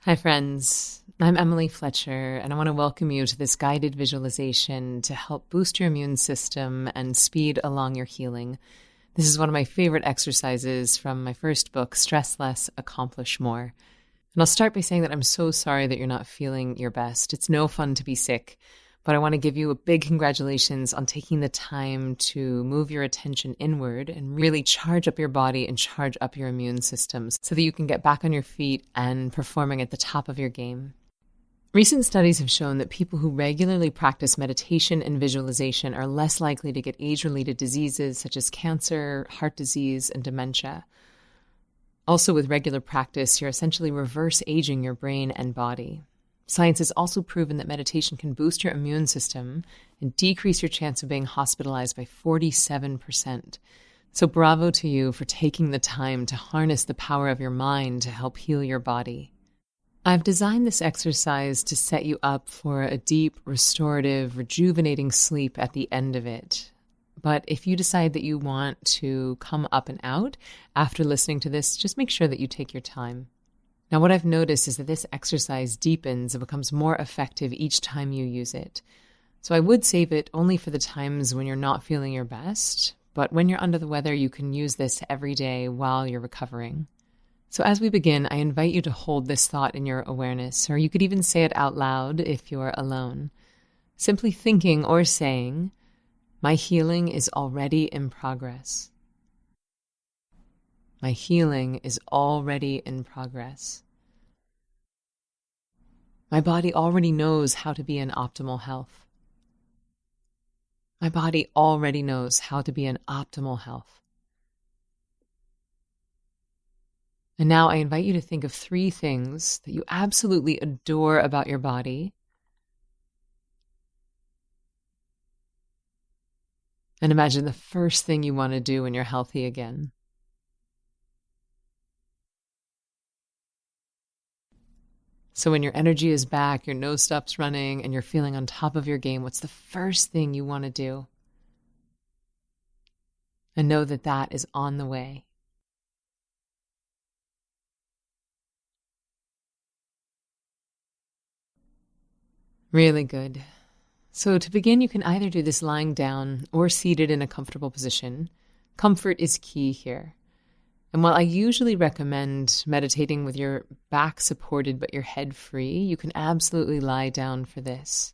Hi, friends. I'm Emily Fletcher, and I want to welcome you to this guided visualization to help boost your immune system and speed along your healing. This is one of my favorite exercises from my first book, Stress Less, Accomplish More. And I'll start by saying that I'm so sorry that you're not feeling your best. It's no fun to be sick, but I want to give you a big congratulations on taking the time to move your attention inward and really charge up your body and charge up your immune systems so that you can get back on your feet and performing at the top of your game. Recent studies have shown that people who regularly practice meditation and visualization are less likely to get age-related diseases such as cancer, heart disease, and dementia. Also, with regular practice, you're essentially reverse aging your brain and body. Science has also proven that meditation can boost your immune system and decrease your chance of being hospitalized by 47%. So bravo to you for taking the time to harness the power of your mind to help heal your body. I've designed this exercise to set you up for a deep, restorative, rejuvenating sleep at the end of it. But if you decide that you want to come up and out after listening to this, just make sure that you take your time. Now, what I've noticed is that this exercise deepens and becomes more effective each time you use it. So I would save it only for the times when you're not feeling your best, but when you're under the weather, you can use this every day while you're recovering. So as we begin, I invite you to hold this thought in your awareness, or you could even say it out loud if you're alone. Simply thinking or saying, "My healing is already in progress." My healing is already in progress. My body already knows how to be in optimal health. My body already knows how to be in optimal health. And now I invite you to think of 3 things that you absolutely adore about your body. And imagine the first thing you want to do when you're healthy again. So when your energy is back, your nose stops running, and you're feeling on top of your game, what's the first thing you want to do? And know that that is on the way. Really good. So to begin, you can either do this lying down or seated in a comfortable position. Comfort is key here. And while I usually recommend meditating with your back supported but your head free, you can absolutely lie down for this.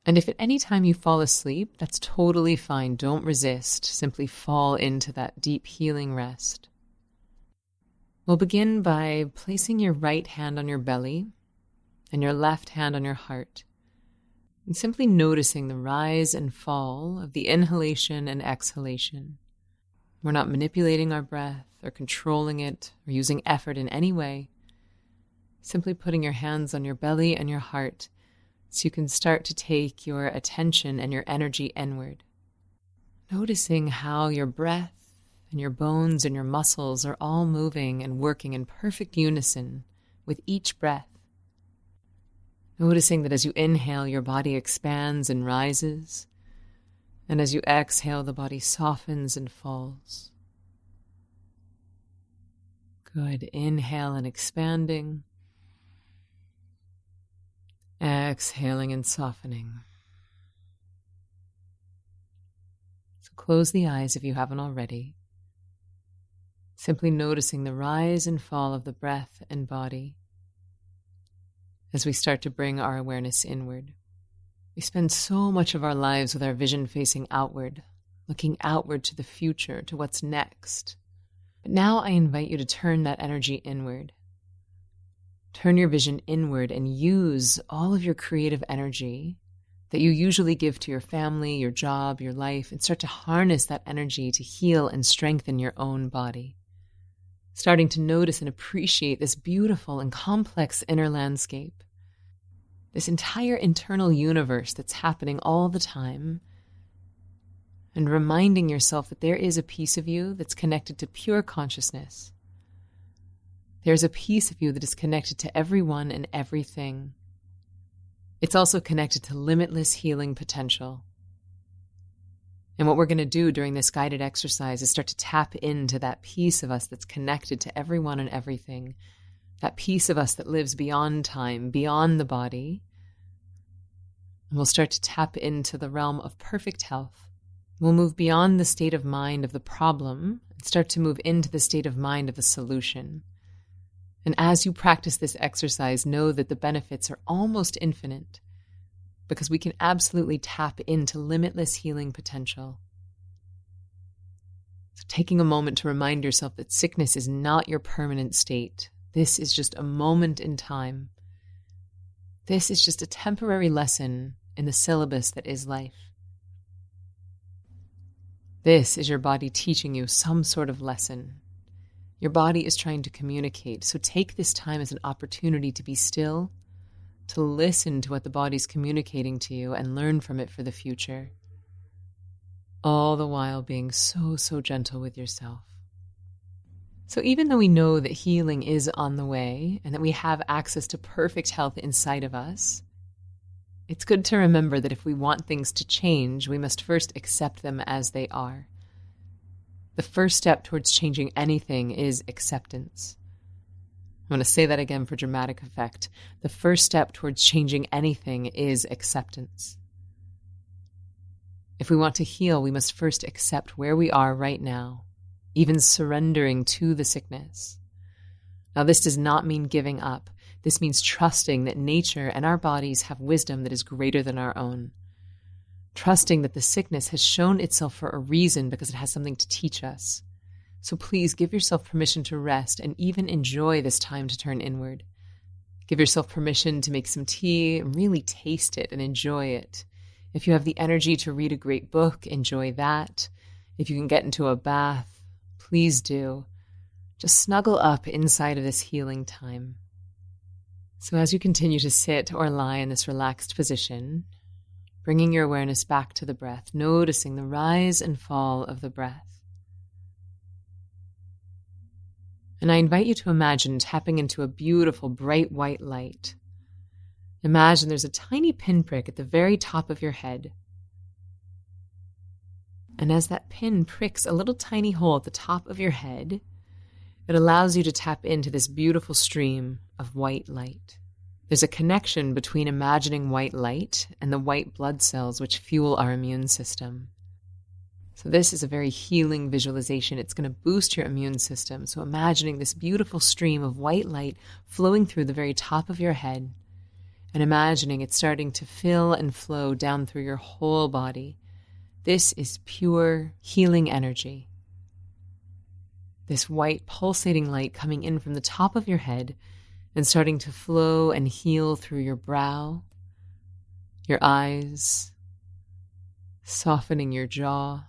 And if at any time you fall asleep, that's totally fine. Don't resist. Simply fall into that deep healing rest. We'll begin by placing your right hand on your belly and your left hand on your heart, and simply noticing the rise and fall of the inhalation and exhalation. We're not manipulating our breath or controlling it or using effort in any way. Simply putting your hands on your belly and your heart so you can start to take your attention and your energy inward. Noticing how your breath and your bones and your muscles are all moving and working in perfect unison with each breath. Noticing that as you inhale, your body expands and rises. And as you exhale, the body softens and falls. Good. Inhale and expanding. Exhaling and softening. So close the eyes if you haven't already. Simply noticing the rise and fall of the breath and body as we start to bring our awareness inward. We spend so much of our lives with our vision facing outward, looking outward to the future, to what's next. But now I invite you to turn that energy inward. Turn your vision inward and use all of your creative energy that you usually give to your family, your job, your life, and start to harness that energy to heal and strengthen your own body. Starting to notice and appreciate this beautiful and complex inner landscape. This entire internal universe that's happening all the time, and reminding yourself that there is a piece of you that's connected to pure consciousness. There's a piece of you that is connected to everyone and everything. It's also connected to limitless healing potential. And what we're going to do during this guided exercise is start to tap into that piece of us that's connected to everyone and everything. that piece of us that lives beyond time, beyond the body. And we'll start to tap into the realm of perfect health. We'll move beyond the state of mind of the problem and start to move into the state of mind of the solution. And as you practice this exercise, know that the benefits are almost infinite because we can absolutely tap into limitless healing potential. So taking a moment to remind yourself that sickness is not your permanent state. This is just a moment in time. This is just a temporary lesson in the syllabus that is life. This is your body teaching you some sort of lesson. Your body is trying to communicate, so take this time as an opportunity to be still, to listen to what the body's communicating to you and learn from it for the future. All the while being so, so gentle with yourself. So even though we know that healing is on the way and that we have access to perfect health inside of us, it's good to remember that if we want things to change, we must first accept them as they are. The first step towards changing anything is acceptance. I'm going to say that again for dramatic effect. The first step towards changing anything is acceptance. If we want to heal, we must first accept where we are right now, even surrendering to the sickness. Now, this does not mean giving up. This means trusting that nature and our bodies have wisdom that is greater than our own. Trusting that the sickness has shown itself for a reason because it has something to teach us. So please give yourself permission to rest and even enjoy this time to turn inward. Give yourself permission to make some tea and really taste it and enjoy it. If you have the energy to read a great book, enjoy that. If you can get into a bath, please do. Just snuggle up inside of this healing time. So as you continue to sit or lie in this relaxed position, bringing your awareness back to the breath, noticing the rise and fall of the breath. And I invite you to imagine tapping into a beautiful, bright white light. Imagine there's a tiny pinprick at the very top of your head. And as that pin pricks a little tiny hole at the top of your head, it allows you to tap into this beautiful stream of white light. There's a connection between imagining white light and the white blood cells which fuel our immune system. So this is a very healing visualization. It's going to boost your immune system. So imagining this beautiful stream of white light flowing through the very top of your head and imagining it starting to fill and flow down through your whole body. This is pure healing energy. This white pulsating light coming in from the top of your head and starting to flow and heal through your brow, your eyes, softening your jaw,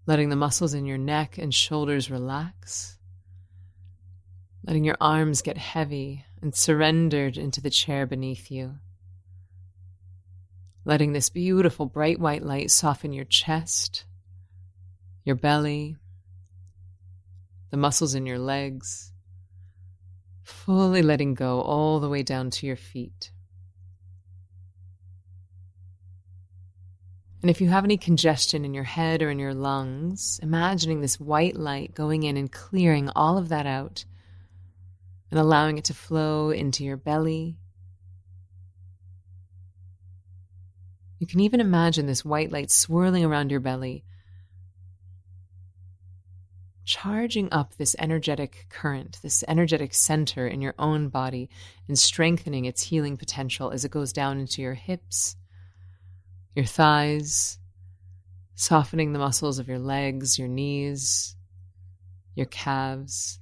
letting the muscles in your neck and shoulders relax, letting your arms get heavy and surrendered into the chair beneath you, letting this beautiful bright white light soften your chest, your belly, the muscles in your legs, fully letting go all the way down to your feet. And if you have any congestion in your head or in your lungs, imagining this white light going in and clearing all of that out and allowing it to flow into your belly. You can even imagine this white light swirling around your belly, charging up this energetic current, this energetic center in your own body and strengthening its healing potential as it goes down into your hips, your thighs, softening the muscles of your legs, your knees, your calves,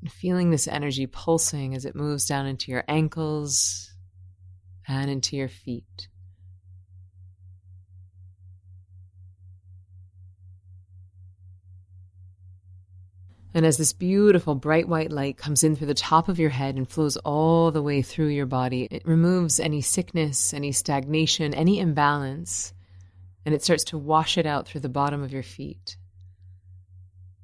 and feeling this energy pulsing as it moves down into your ankles and into your feet. And as this beautiful bright white light comes in through the top of your head and flows all the way through your body, it removes any sickness, any stagnation, any imbalance, and it starts to wash it out through the bottom of your feet.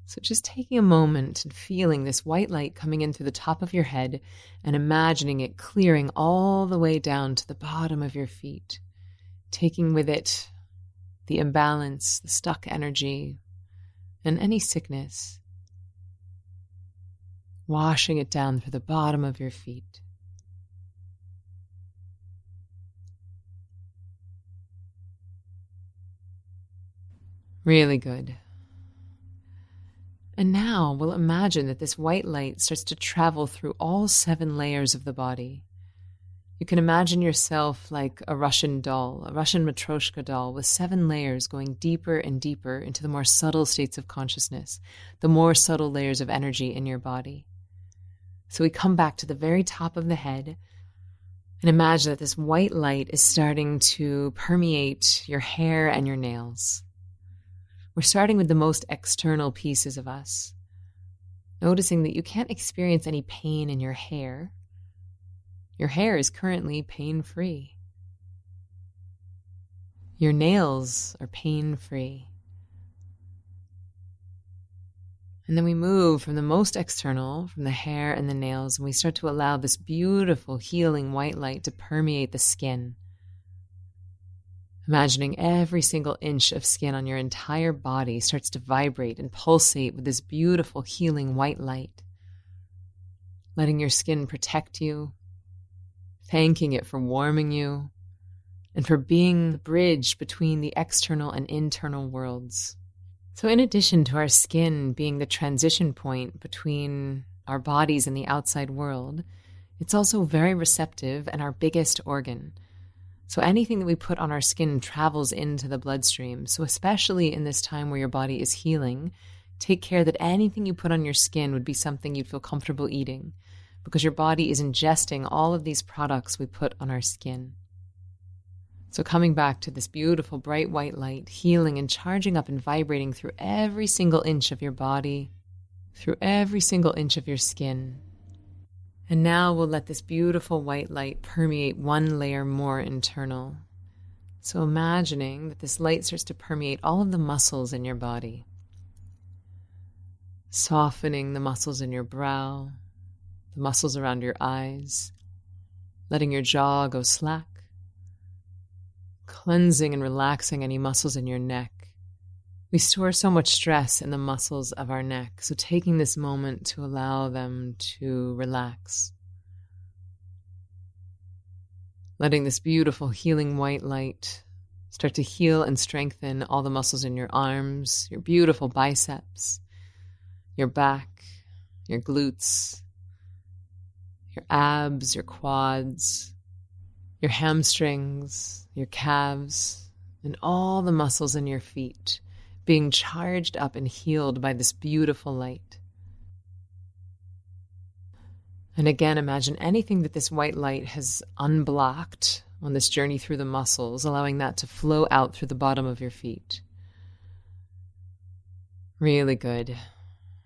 So just taking a moment and feeling this white light coming in through the top of your head and imagining it clearing all the way down to the bottom of your feet, taking with it the imbalance, the stuck energy, and any sickness, washing it down through the bottom of your feet. Really good. And now we'll imagine that this white light starts to travel through all 7 layers of the body. You can imagine yourself like a Russian doll, a Russian Matryoshka doll with 7 layers going deeper and deeper into the more subtle states of consciousness, the more subtle layers of energy in your body. So we come back to the very top of the head and imagine that this white light is starting to permeate your hair and your nails. We're starting with the most external pieces of us, noticing that you can't experience any pain in your hair. Your hair is currently pain-free. Your nails are pain-free. And then we move from the most external, from the hair and the nails, and we start to allow this beautiful, healing white light to permeate the skin. Imagining every single inch of skin on your entire body starts to vibrate and pulsate with this beautiful, healing white light. Letting your skin protect you, thanking it for warming you, and for being the bridge between the external and internal worlds. So in addition to our skin being the transition point between our bodies and the outside world, it's also very receptive and our biggest organ. So anything that we put on our skin travels into the bloodstream. So especially in this time where your body is healing, take care that anything you put on your skin would be something you'd feel comfortable eating, because your body is ingesting all of these products we put on our skin. So coming back to this beautiful bright white light, healing and charging up and vibrating through every single inch of your body, through every single inch of your skin. And now we'll let this beautiful white light permeate 1 layer more internal. So imagining that this light starts to permeate all of the muscles in your body, softening the muscles in your brow, the muscles around your eyes, letting your jaw go slack, cleansing and relaxing any muscles in your neck. We store so much stress in the muscles of our neck, so taking this moment to allow them to relax. Letting this beautiful healing white light start to heal and strengthen all the muscles in your arms, your beautiful biceps, your back, your glutes, your abs, your quads, your hamstrings, your calves, and all the muscles in your feet being charged up and healed by this beautiful light. And again, imagine anything that this white light has unblocked on this journey through the muscles, allowing that to flow out through the bottom of your feet. Really good.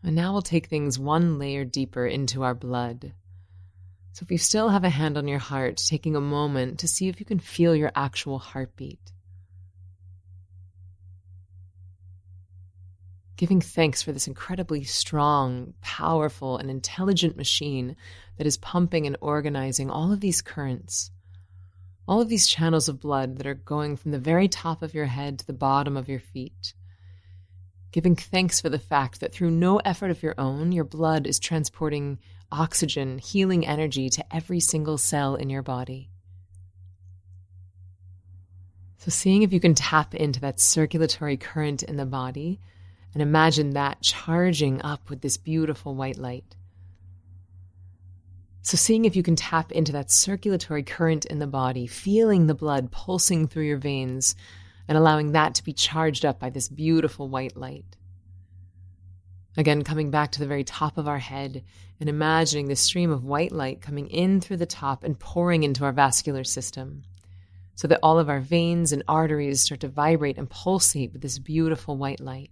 And now we'll take things 1 layer deeper into our blood. So if you still have a hand on your heart, taking a moment to see if you can feel your actual heartbeat. Giving thanks for this incredibly strong, powerful, and intelligent machine that is pumping and organizing all of these currents, all of these channels of blood that are going from the very top of your head to the bottom of your feet. Giving thanks for the fact that through no effort of your own, your blood is transporting oxygen, healing energy to every single cell in your body. So seeing if you can tap into that circulatory current in the body and imagine that charging up with this beautiful white light. So seeing if you can tap into that circulatory current in the body, feeling the blood pulsing through your veins and allowing that to be charged up by this beautiful white light. Again, coming back to the very top of our head and imagining this stream of white light coming in through the top and pouring into our vascular system so that all of our veins and arteries start to vibrate and pulsate with this beautiful white light.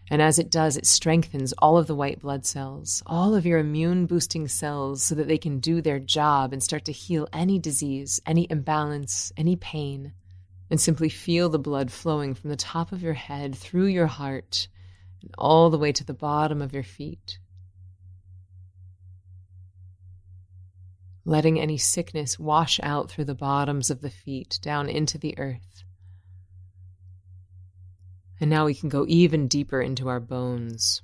And as it does, it strengthens all of the white blood cells, all of your immune-boosting cells so that they can do their job and start to heal any disease, any imbalance, any pain. And simply feel the blood flowing from the top of your head through your heart and all the way to the bottom of your feet. Letting any sickness wash out through the bottoms of the feet down into the earth. And now we can go even deeper into our bones.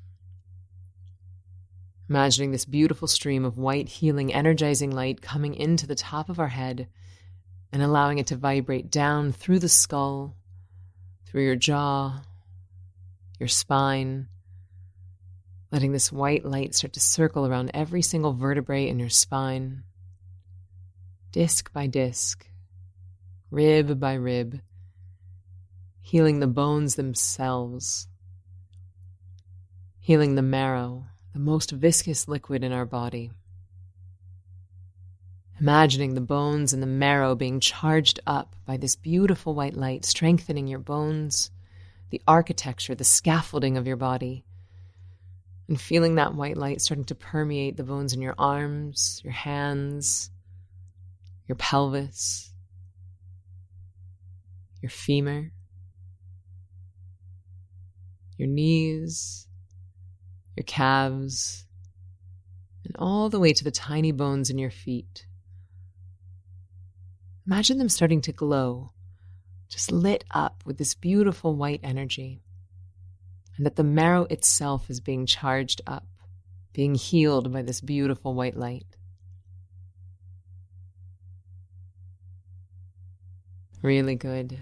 Imagining this beautiful stream of white, healing, energizing light coming into the top of our head and allowing it to vibrate down through the skull, through your jaw, your spine, letting this white light start to circle around every single vertebrae in your spine, disc by disc, rib by rib, healing the bones themselves, healing the marrow, the most viscous liquid in our body. Imagining the bones and the marrow being charged up by this beautiful white light, strengthening your bones, the architecture, the scaffolding of your body, and feeling that white light starting to permeate the bones in your arms, your hands, your pelvis, your femur, your knees, your calves, and all the way to the tiny bones in your feet. Imagine them starting to glow, just lit up with this beautiful white energy, and that the marrow itself is being charged up, being healed by this beautiful white light. Really good.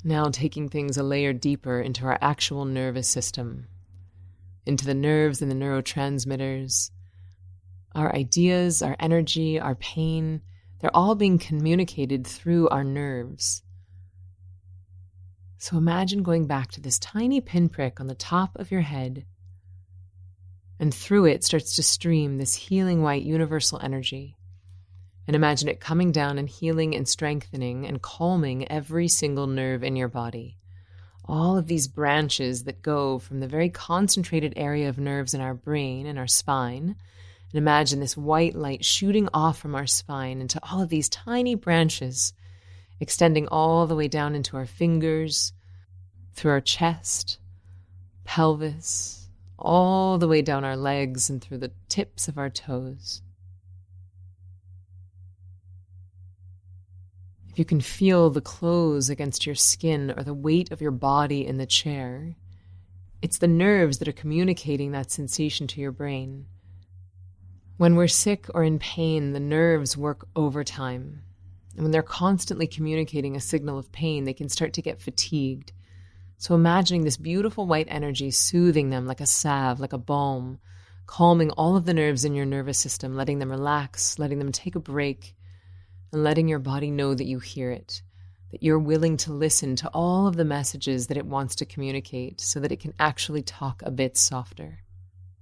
Now taking things a layer deeper into our actual nervous system, into the nerves and the neurotransmitters, our ideas, our energy, our pain, they're all being communicated through our nerves. So imagine going back to this tiny pinprick on the top of your head, and through it starts to stream this healing white universal energy. And imagine it coming down and healing and strengthening and calming every single nerve in your body. All of these branches that go from the very concentrated area of nerves in our brain and our spine. And imagine this white light shooting off from our spine into all of these tiny branches, extending all the way down into our fingers, through our chest, pelvis, all the way down our legs and through the tips of our toes. If you can feel the clothes against your skin or the weight of your body in the chair, it's the nerves that are communicating that sensation to your brain. When we're sick or in pain, the nerves work overtime. And when they're constantly communicating a signal of pain, they can start to get fatigued. So imagining this beautiful white energy soothing them like a salve, like a balm, calming all of the nerves in your nervous system, letting them relax, letting them take a break, and letting your body know that you hear it, that you're willing to listen to all of the messages that it wants to communicate so that it can actually talk a bit softer.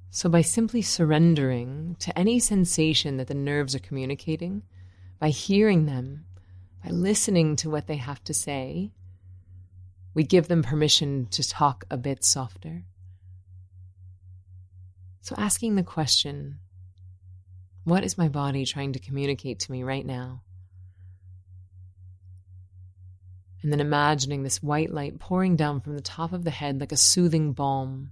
So by simply surrendering to any sensation that the nerves are communicating, by hearing them, by listening to what they have to say, we give them permission to talk a bit softer. So asking the question, what is my body trying to communicate to me right now? And then imagining this white light pouring down from the top of the head like a soothing balm,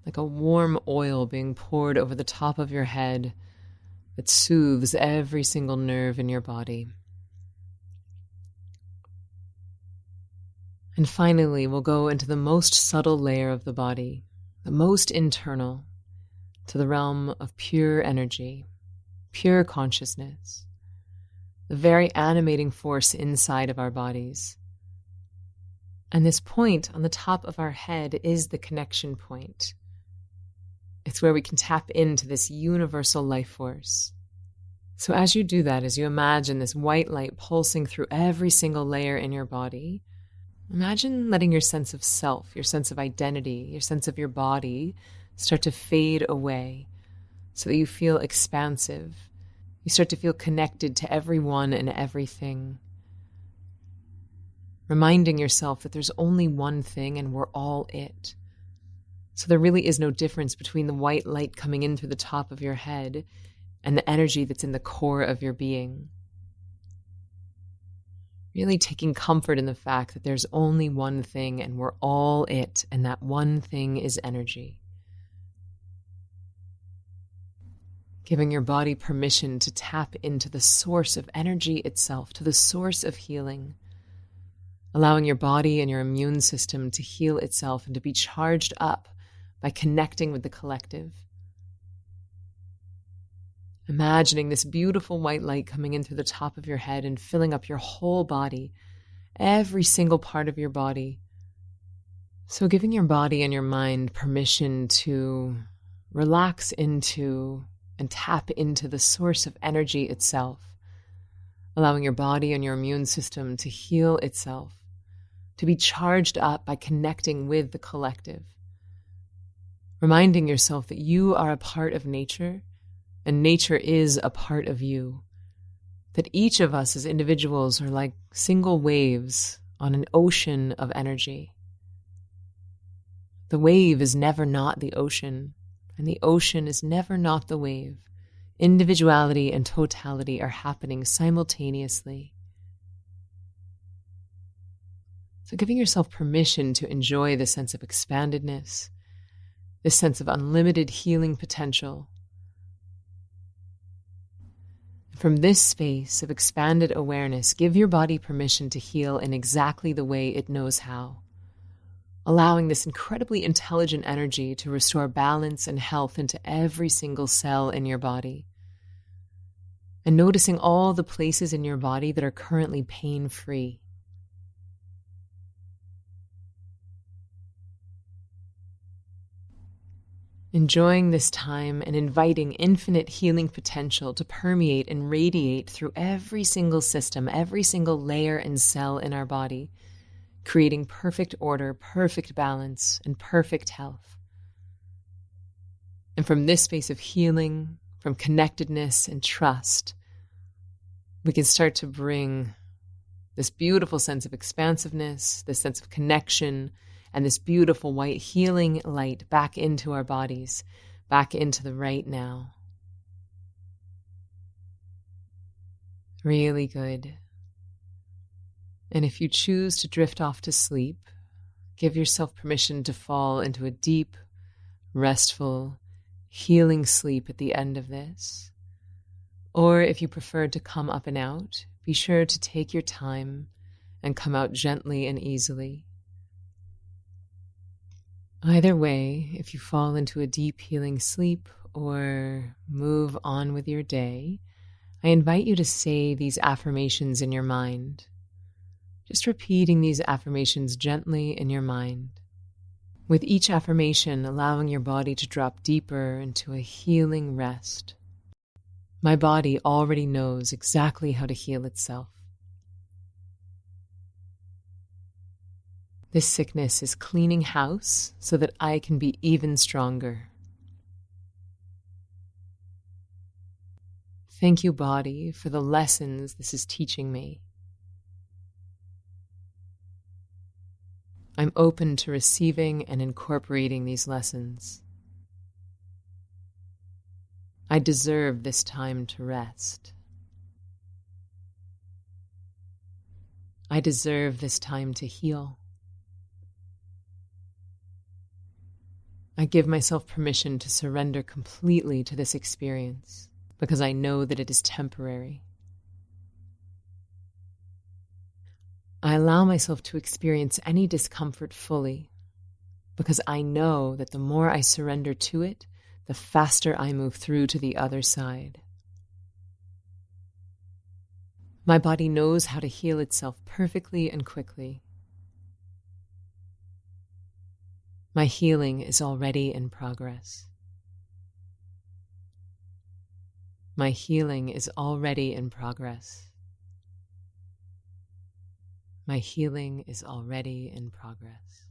like a warm oil being poured over the top of your head that soothes every single nerve in your body. And finally, we'll go into the most subtle layer of the body, the most internal, to the realm of pure energy, pure consciousness, the very animating force inside of our bodies. And this point on the top of our head is the connection point. It's where we can tap into this universal life force. So as you do that, as you imagine this white light pulsing through every single layer in your body, imagine letting your sense of self, your sense of identity, your sense of your body start to fade away so that you feel expansive. You start to feel connected to everyone and everything. Reminding yourself that there's only one thing and we're all it. So there really is no difference between the white light coming in through the top of your head and the energy that's in the core of your being. Really taking comfort in the fact that there's only one thing and we're all it, and that one thing is energy. Giving your body permission to tap into the source of energy itself, to the source of healing. allowing your body and your immune system to heal itself and to be charged up by connecting with the collective. Imagining this beautiful white light coming in through the top of your head and filling up your whole body, every single part of your body. So giving your body and your mind permission to relax into and tap into the source of energy itself, allowing your body and your immune system to heal itself, to be charged up by connecting with the collective, reminding yourself that you are a part of nature and nature is a part of you, that each of us as individuals are like single waves on an ocean of energy. The wave is never not the ocean, and the ocean is never not the wave. Individuality and totality are happening simultaneously. So giving yourself permission to enjoy this sense of expandedness, this sense of unlimited healing potential. From this space of expanded awareness, give your body permission to heal in exactly the way it knows how, allowing this incredibly intelligent energy to restore balance and health into every single cell in your body. And noticing all the places in your body that are currently pain-free. Enjoying this time and inviting infinite healing potential to permeate and radiate through every single system, every single layer and cell in our body, creating perfect order, perfect balance, and perfect health. And from this space of healing, from connectedness and trust, we can start to bring this beautiful sense of expansiveness, this sense of connection, and this beautiful white healing light back into our bodies, back into the right now. Really good. And if you choose to drift off to sleep, give yourself permission to fall into a deep, restful, healing sleep at the end of this. Or if you prefer to come up and out, be sure to take your time and come out gently and easily. Either way, if you fall into a deep healing sleep or move on with your day, I invite you to say these affirmations in your mind. Just repeating these affirmations gently in your mind. With each affirmation, allowing your body to drop deeper into a healing rest. My body already knows exactly how to heal itself. This sickness is cleaning house so that I can be even stronger. Thank you, body, for the lessons this is teaching me. I'm open to receiving and incorporating these lessons. I deserve this time to rest. I deserve this time to heal. I give myself permission to surrender completely to this experience because I know that it is temporary. I allow myself to experience any discomfort fully because I know that the more I surrender to it, the faster I move through to the other side. My body knows how to heal itself perfectly and quickly. My healing is already in progress. My healing is already in progress. My healing is already in progress.